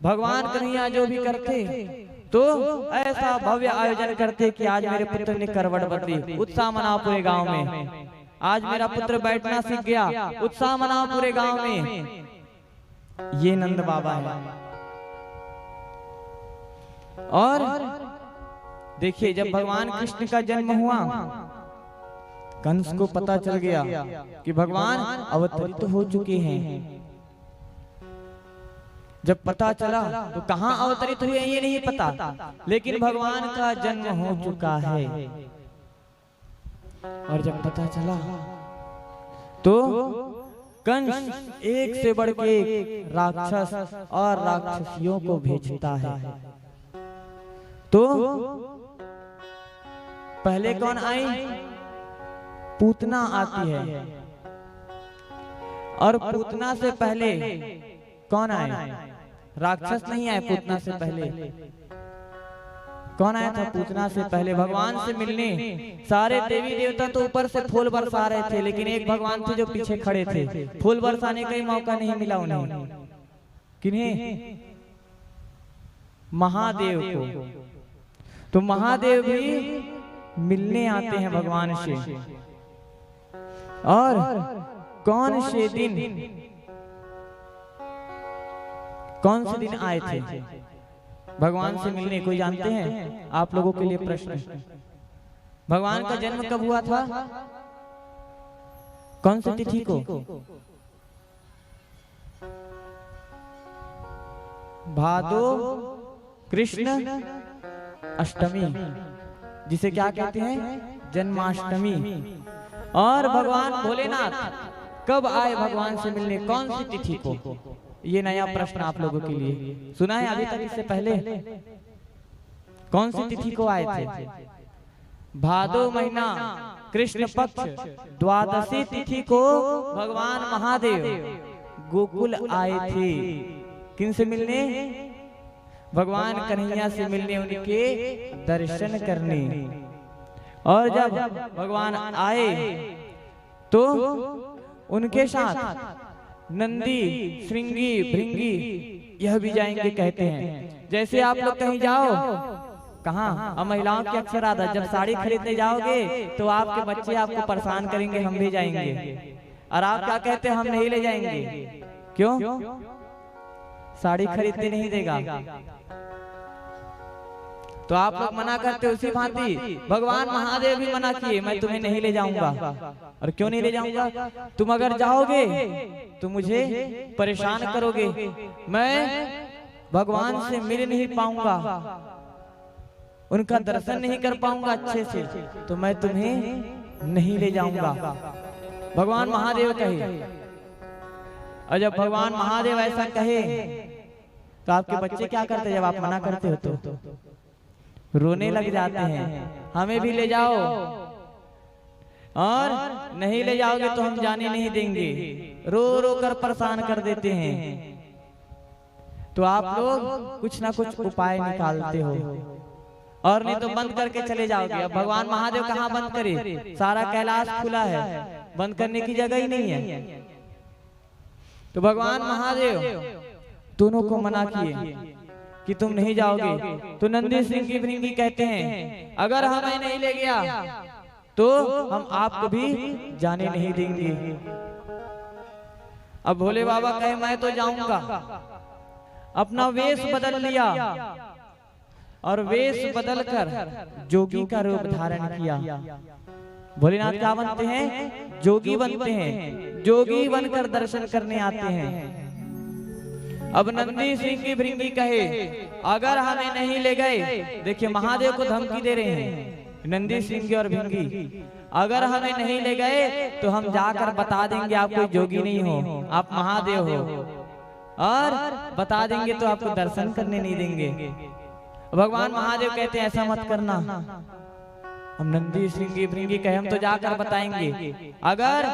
भगवान कन्हैया जो भी करते तो ऐसा भव्य आयोजन करते कि आज मेरे पुत्र ने करवट बदली, उत्साह मनाओ पूरे गांव में। आज मेरा पुत्र बैठना सीख गया, उत्साह मनाओ पूरे गांव में। ये नंद बाबा है। और देखिए, जब भगवान कृष्ण का जन्म हुआ, कंस को पता चल गया कि भगवान अवतरित हो चुके हैं। जब पता चला तो कहां अवतरित हुए ये नहीं पता, लेकिन भगवान का जन्म हो चुका है। और जब पता चला तो कंस एक से बढ़ के एक राक्षस और राक्षसियों को भेजता है। तो पहले कौन आई? पूतना आती है। और पूतना से पहले कौन आए? राक्षस नहीं आए। पूतना से पहले कौन आया था? पूतना से पहले भगवान से मिलने सारे देवी देवता तो ऊपर से फूल बरसा रहे थे, लेकिन एक भगवान थे जो पीछे खड़े थे। फूल बरसाने का ही मौका नहीं मिला उन्हें। किन्हें? महादेव को। तो महादेव भी मिलने आते हैं भगवान से। और कौन से दिन आए थे भगवान से मिलने? कोई जानते हैं? आप लोगों के लिए प्रश्न। भगवान का जन्म कब हुआ था? कौन सी तिथि को? भादो कृष्ण अष्टमी, जिसे क्या कहते हैं? जन्माष्टमी। और भगवान भोलेनाथ कब आए भगवान से मिलने? कौन सी तिथि को? ये नया प्रश्न आप लोगों के लिए। सुना है अभी तक इससे पहले? कौन सी तिथि को आए थे? भादो महीना कृष्ण पक्ष द्वादशी तिथि को भगवान महादेव गोकुल आए थे। किन से मिलने? भगवान कन्हैया से मिलने, उनके दर्शन करने। और जब भगवान आए तो उनके साथ नंदी, श्रृंगी, भृंगी यह भी जाएंगे कहते हैं। जैसे आप लोग कहीं जाओ, कहाँ? अब महिलाओं की अक्सर आदत, जब साड़ी खरीदने जाओगे तो आपके बच्चे आपको परेशान करेंगे, हम भी जाएंगे। और आप क्या कहते हैं? हम नहीं ले जाएंगे। क्यों? साड़ी खरीदने नहीं देगा। तो आप लोग मना करते, उसी भांति भगवान महादेव भी मना किए, मैं तुम्हें नहीं ले जाऊंगा। और क्यों नहीं ले जाऊंगा? तुम अगर जाओगे तो मुझे परेशान करोगे, मैं भगवान से मिल नहीं पाऊंगा, उनका दर्शन नहीं कर पाऊंगा अच्छे से, तो मैं तुम्हें नहीं ले जाऊंगा। भगवान महादेव कहे। और जब भगवान महादेव ऐसा कहे तो आपके बच्चे क्या करते? जब आप मना करते हो तो रोने लग जाते हैं, हमें भी ले जाओ, और नहीं ले जाओगे तो हम जाने नहीं देंगे, रो रो कर परेशान कर देते हैं। तो आप लोग कुछ ना कुछ उपाय निकालते हो, और नहीं तो बंद करके चले जाओगे। अब भगवान महादेव कहाँ बंद करे? सारा कैलाश खुला है, बंद करने की जगह ही नहीं है। तो भगवान महादेव दोनों को मना किए कि तुम नहीं जाओगे। तो नंदी, श्रृंगी, भृंगी कहते हैं अगर हमें नहीं ले गया तो हम आपको भी जाने नहीं देंगे। अब भोले बाबा कहे मैं तो जाऊंगा। अपना वेश बदल लिया और वेश बदलकर जोगी का रूप धारण किया। भोलेनाथ क्या बनते हैं? जोगी बनते हैं। जोगी बनकर दर्शन करने आते हैं। अब नंदी, श्रृंगी, भृंगी कहे अगर हमें नहीं ले गए, देखिए महादेव को धमकी दे रहे हैं नंदी, श्रृंगी और भृंगी, अगर हमें नहीं ले गए तो हम जाकर बता देंगे आप कोई जोगी नहीं हो, आप महादेव हो, और बता देंगे तो आपको दर्शन करने नहीं देंगे। भगवान महादेव कहते हैं ऐसा मत करना। हम नंदी, श्रृंगी, भृंगी कहे हम तो जाकर बताएंगे, अगर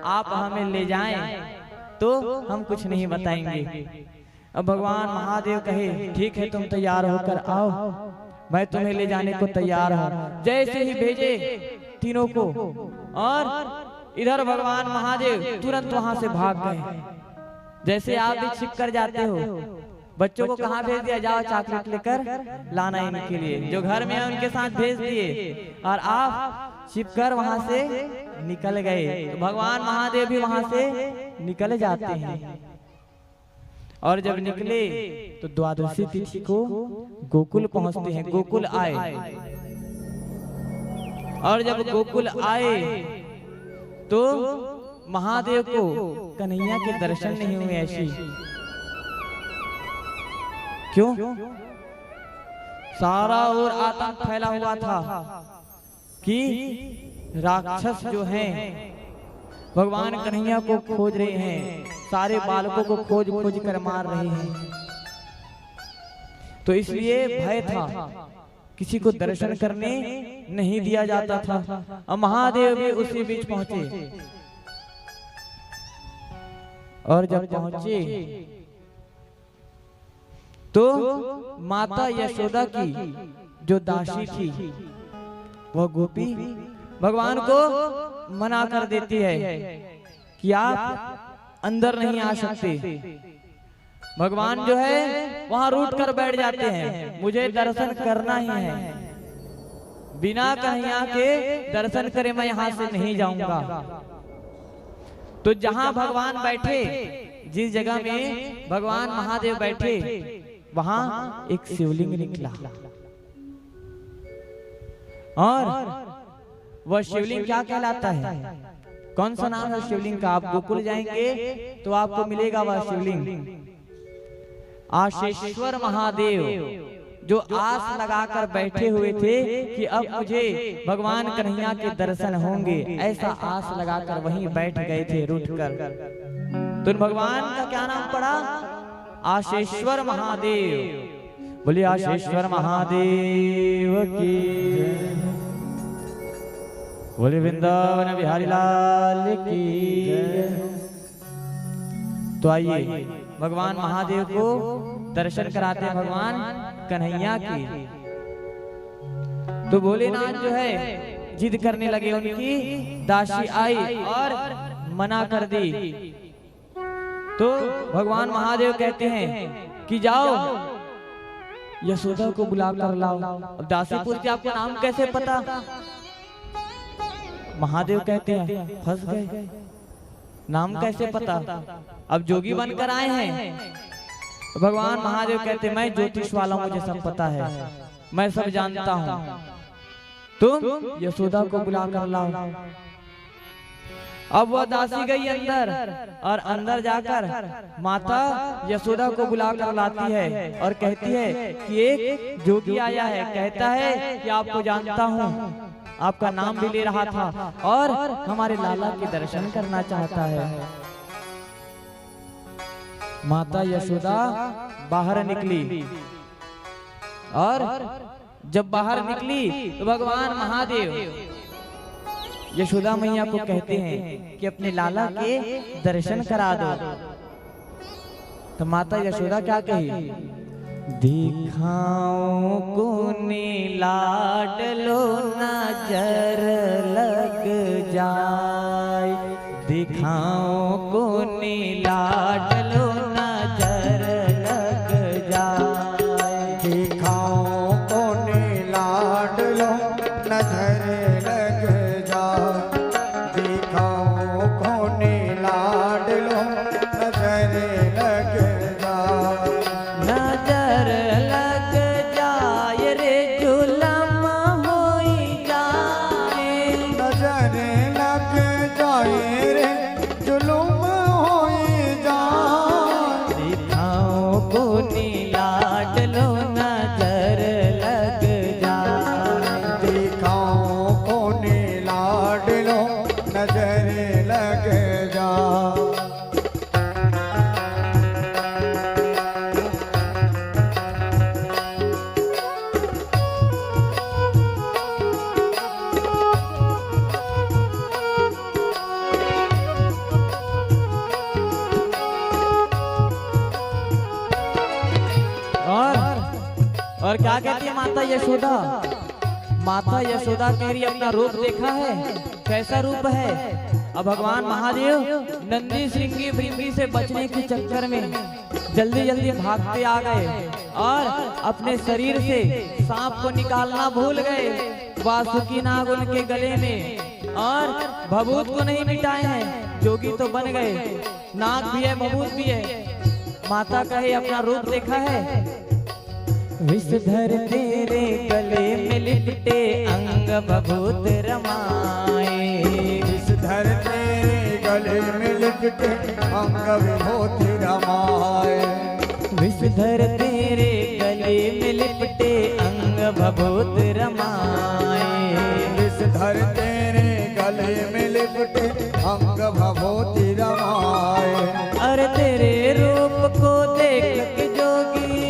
आप हमें ले जाएं तो हम कुछ नहीं बताएंगे। अब भगवान महादेव कहे ठीक है तुम तैयार होकर आओ, मैं तुम्हें ले जाने को तैयार हूँ। जैसे ही भेजे तीनों को, और इधर भगवान महादेव तुरंत वहां से भाग गए। जैसे आप भी छिप कर जाते हो बच्चों को कहाँ भेज दिया, जाओ चॉकलेट लेकर लाना इनके लिए, जो घर में है उनके साथ भेज दिए और आप छिपकर वहां से निकल गए। तो भगवान महादेव भी वहां से निकल जाते हैं और जब निकले तो द्वादशी तिथि को गोकुल पहुंचते हैं। गोकुल आए और जब गोकुल आए तो महादेव को कन्हैया के दर्शन नहीं हुए। ऐसी क्यों? सारा और आतंक फैला हुआ था कि राक्षस जो हैं भगवान कन्हैया को खोज रहे हैं, सारे बालकों को खोज खोज कर मार रहे हैं। तो इसलिए भय था, किसी को दर्शन करने नहीं दिया जाता था। और महादेव भी उसी बीच पहुंचे और जब पहुंचे तो माता यशोदा की जो दासी थी वह गोपी भगवान को मना कर देती है कि आप अंदर नहीं आ सकते। भगवान जो है वहां रूठ कर बैठ जाते हैं, मुझे दर्शन करना ही है, बिना कन्हैया के दर्शन करे मैं यहां से नहीं जाऊंगा। तो जहां भगवान बैठे, जिस जगह में भगवान महादेव बैठे, वहां एक शिवलिंग निकला और वह शिवलिंग क्या कहलाता है? कौन सा नाम है शिवलिंग का? आप गोकुल जाएंगे तो आपको मिलेगा वह शिवलिंग। आशेश्वर महादेव जो आस लगाकर बैठे हुए थे कि अब मुझे भगवान कन्हैया के दर्शन होंगे, ऐसा आस लगाकर वहीं बैठ गए थे रूठकर। तो भगवान का क्या नाम पड़ा? आशेश्वर महादेव। बोलिए आशेश्वर महादेव की, बोले वृंदावन बिहारी लाल की। तो आइए भगवान महादेव को दर्शन कराते हैं भगवान कन्हैया की। तो भोलेनाथ जो है जिद करने लगे, उनकी दासी आई और मना कर दी। तो भगवान महादेव कहते हैं कि जाओ यशोदा को बुला कर लाओ। अब दासी पूछती आपको नाम कैसे पता? महादेव कहते हैं फंस गए, नाम कैसे पता? अब जोगी बनकर आए हैं। भगवान महादेव कहते मैं ज्योतिष वाला हूं, मुझे सब पता है, मैं सब जानता हूं, तुम यशोदा को बुला कर लाओ। अब वह दासी गई अंदर और अंदर जाकर माता यशोदा को बुला कर लाती है और कहती है कि एक जोगी आया है, कहता है कि आपको जानता हूं, आपका नाम भी ले रहा था और हमारे लाला के दर्शन करना चाहता है। माता यशोदा बाहर निकली और जब बाहर निकली तो भगवान महादेव यशोदा मैया को कहते हैं कि अपने लाला के दर्शन करा दो। तो माता यशोदा क्या कही? दिखाओ कोने लाडलो नजर लग जाए, दिखाओ कोने लाडलो नजर लग जाए, दिखाओ कोने लाडलो नजर लग जाए, दिखाओ कोने लाडलो नजर लग जाए, नजर लग जाए रे जुलम होई जाए, नजर लग जाए रे जुलुम होई जाए, दिखाओ कोने लाडलो नजर लग जाए, दिखाओ कोने लाडलो नजर लग जाए। और क्या कहती है माता यशोदा? माता यशोदा कह रही अपना रूप देखा है, कैसा रूप है? अब भगवान महादेव नंदी श्रृंगी भृंगी से बचने के चक्कर में जल्दी जल्दी भागते आ गए और अपने शरीर से सांप को निकालना भूल गए। वासुकी नाग उनके गले में और भभूत को नहीं मिटाए हैं। जोगी तो बन गए, नाग भी है भभूत भी है। माता का ही अपना रूप देखा है। विषधर तेरे गले में लिपटे अंग भभूत रमाए। विषधर तेरे गले में लिपटे अंग विभूति रमाए। विषधर तेरे गले में लिपटे अंग भभूत रमाए। विषधर तेरे गले में लिपटे अंग भभूति रमाए। अरे तेरे रूप को देख के जोगी,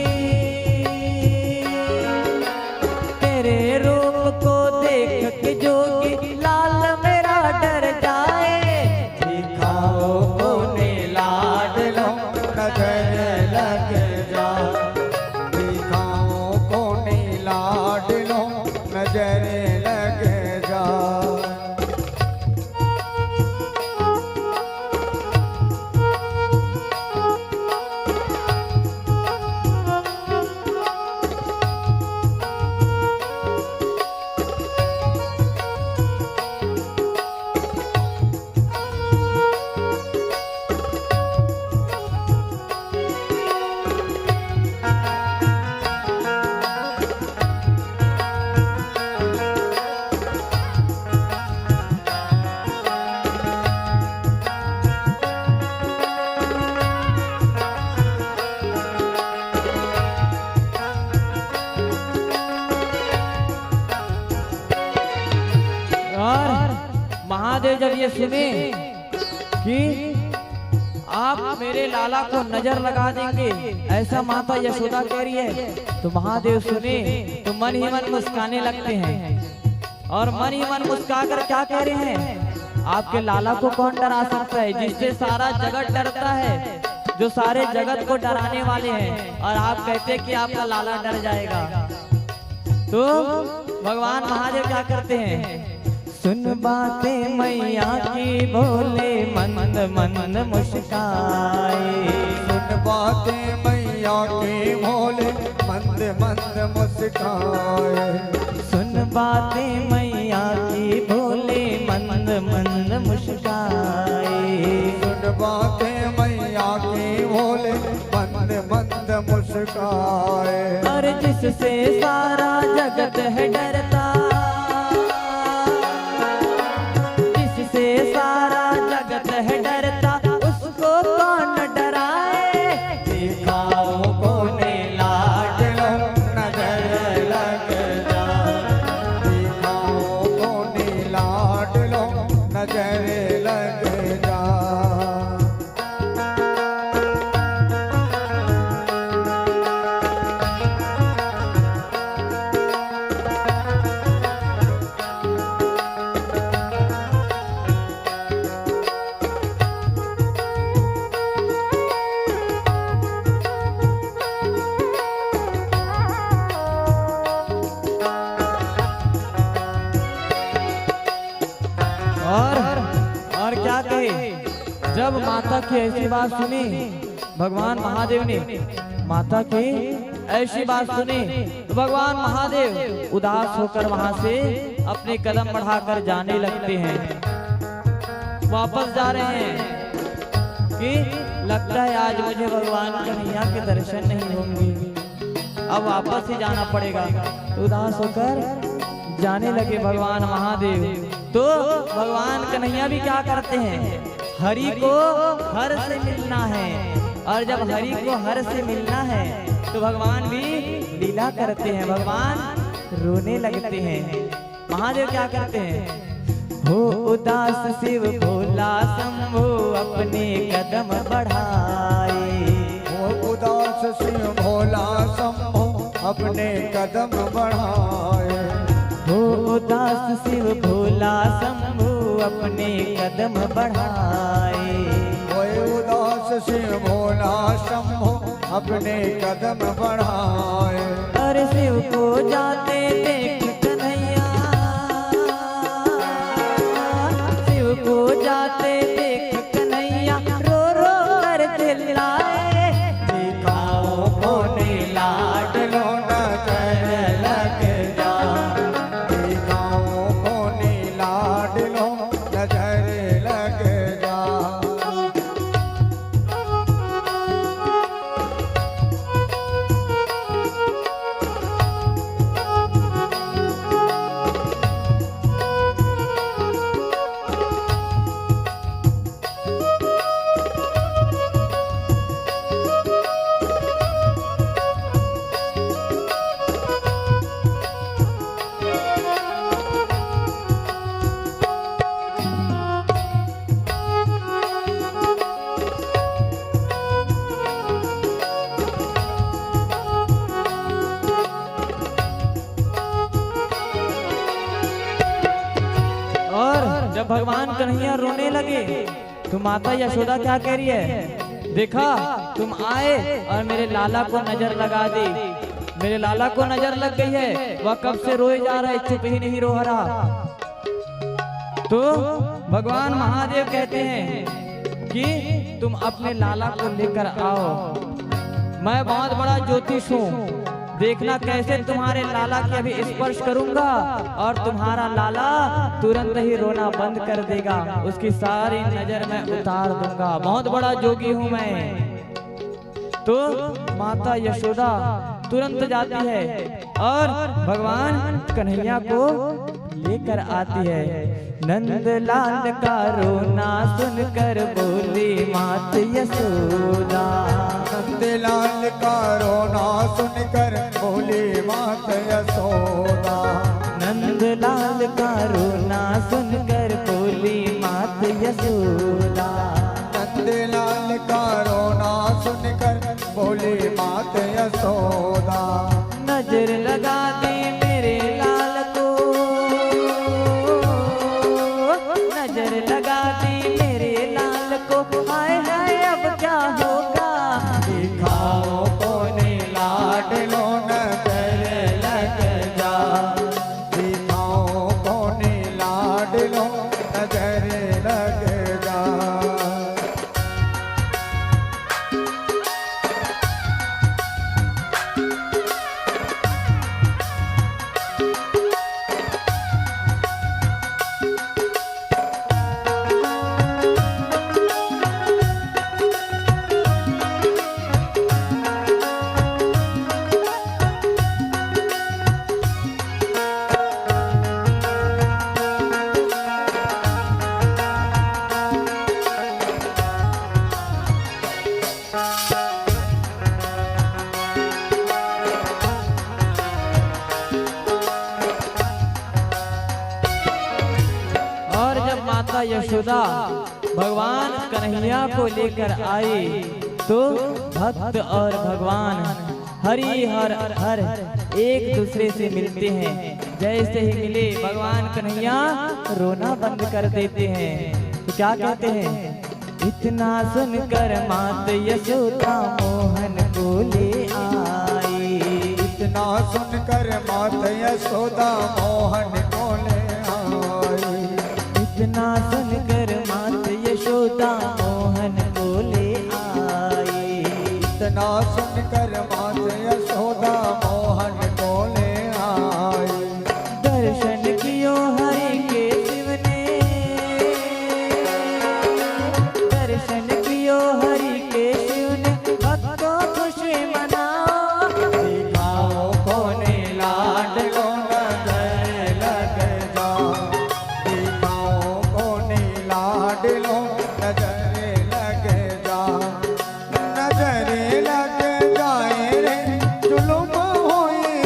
तेरे रूप को देख के जोगी लाल मेरा डर जाए। दिखाओ कोने लाड लो नजर लग जा। दिखाओ कोने लाड लो नजर लग जा। और महादेव जब ये सुने कि आप मेरे लाला को नजर लगा देंगे, ऐसा माता यशोदा कह रही है, तो महादेव सुने तो मन ही मन मुस्काने लगते हैं। और मन ही मन मुस्काकर क्या कह रहे हैं, आपके लाला को कौन डरा सकता है, जिससे सारा जगत डरता है, जो सारे जगत को डराने वाले हैं, और आप कहते हैं कि आपका लाला डर जाएगा। तो भगवान महादेव क्या करते हैं, सुन बातें मैया की भोले मंद मंद मुस्काए। सुन बातें मैया की भोले मंद मंद मुस्काए। सुन बातें मैया की भोले मंद मंद मुस्काए। सुन बातें मैया की भोले मंद मंद मुस्काए। और जिससे सारा जगत है डरता, जिससे सारा जगत है डरता, उसको कौन डराए। दिखाओ कोने लाड लो नजर लग जा। दिखाओ कोने लाड लो नजर लग जा। और क्या कहे, जब माता की ऐसी बात सुनी, भगवान महादेव ने माता की ऐसी बात सुनी, तो भगवान महादेव उदास होकर वहां से अपने कदम बढ़ाकर जाने लगते हैं। वापस जा रहे हैं कि लगता है आज मुझे भगवान कन्हैया के दर्शन नहीं होंगे, अब वापस ही जाना पड़ेगा। तो उदास होकर जाने लगे भगवान महादेव। तो भगवान कन्हैया भी क्या करते हैं, हरि को हर से मिलना है, और जब हरि को हर से मिलना है तो भगवान भी लीला करते हैं, भगवान रोने लगते हैं। महादेव क्या करते हैं, हो उदास शिव भोला शंभु अपने कदम बढ़ाए। हो उदास शिव भोला शंभु अपने कदम बढ़ाए। हो उदास शिव भोला शंभु अपने कदम बढ़ाए। हो उदास शिव भोला शंभु अपने कदम बढ़ाए। और शिव को जाते देख कन्हैया, शिव को जाते जाए, दिखाओ कोने लाडलो नजर लग जाए, दिखाओ कोने लाडलो नजर लग जा। और जब भगवान कन्हैया रोने लगे तो माता यशोदा क्या कह रही है, देखा तुम आए और मेरे लाला को नजर लगा दी, मेरे लाला को नजर लग गई है, वह कब से रोए जा रहा है, चुप ही नहीं रो रहा। तो भगवान महादेव कहते हैं कि तुम अपने लाला को लेकर आओ, मैं बहुत बड़ा ज्योतिष हूँ, देखना कैसे तुम्हारे लाला के अभी स्पर्श करूंगा और तुम्हारा लाला तुरंत ही रोना बंद कर देगा, उसकी सारी नजर मैं उतार दूंगा, बहुत बड़ा जोगी हूं मैं। तो माता यशोदा तुरंत जाती है और भगवान कन्हैया को लेकर आती है। नंद लाल का रोना सुनकर बोली मात यशोदा, नंद लाल का रोना सुनकर बोली मात यशोदा, नंद लाल का रोना सुनकर बोली मात यशोदा, नंद लाल का रोना सुनकर बोली मात यशोदा। नजर लगा दी मेरे लाल को, नजर लगा दी मेरे लाल को, हाय हाय अब क्या होगा, दिखाओ कोने लाडलो नजर लग जा, दिखाओ कोने लाडलो नजर लग जा। और जब माता यशोदा भगवान कन्हैया को लेकर आई तो भक्त और भगवान हरि हर हर एक दूसरे से मिलते हैं। जैसे ही मिले भगवान कन्हैया रोना बंद कर देते हैं। तो क्या कहते हैं, इतना सुनकर मात यशोदा मोहन को ले आई, इतना सुनकर मात यशोदा मोहन को ले आई, इतना सुनकर मात यशोदा मोहन को ले आई, इतना सुनकर मात यशोदा मोहन को ले आई। दर्शन कियो हरि के शिव ने, दर्शन कियो हरि के शिव ने, भक्तों खुशी मनाओ, दिखाओ कोने लाडलो नजर लग जा, दिखाओ कोने लाडलो नजर लग जा, नजर लग जाए रे जुलुम होए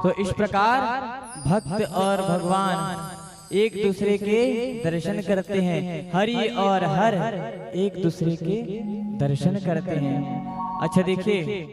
तो इस प्रकार भक्त और भगवान एक दूसरे के दर्शन करते हैं। हरि और हर एक दूसरे के दर्शन करते हैं। अच्छा देखिए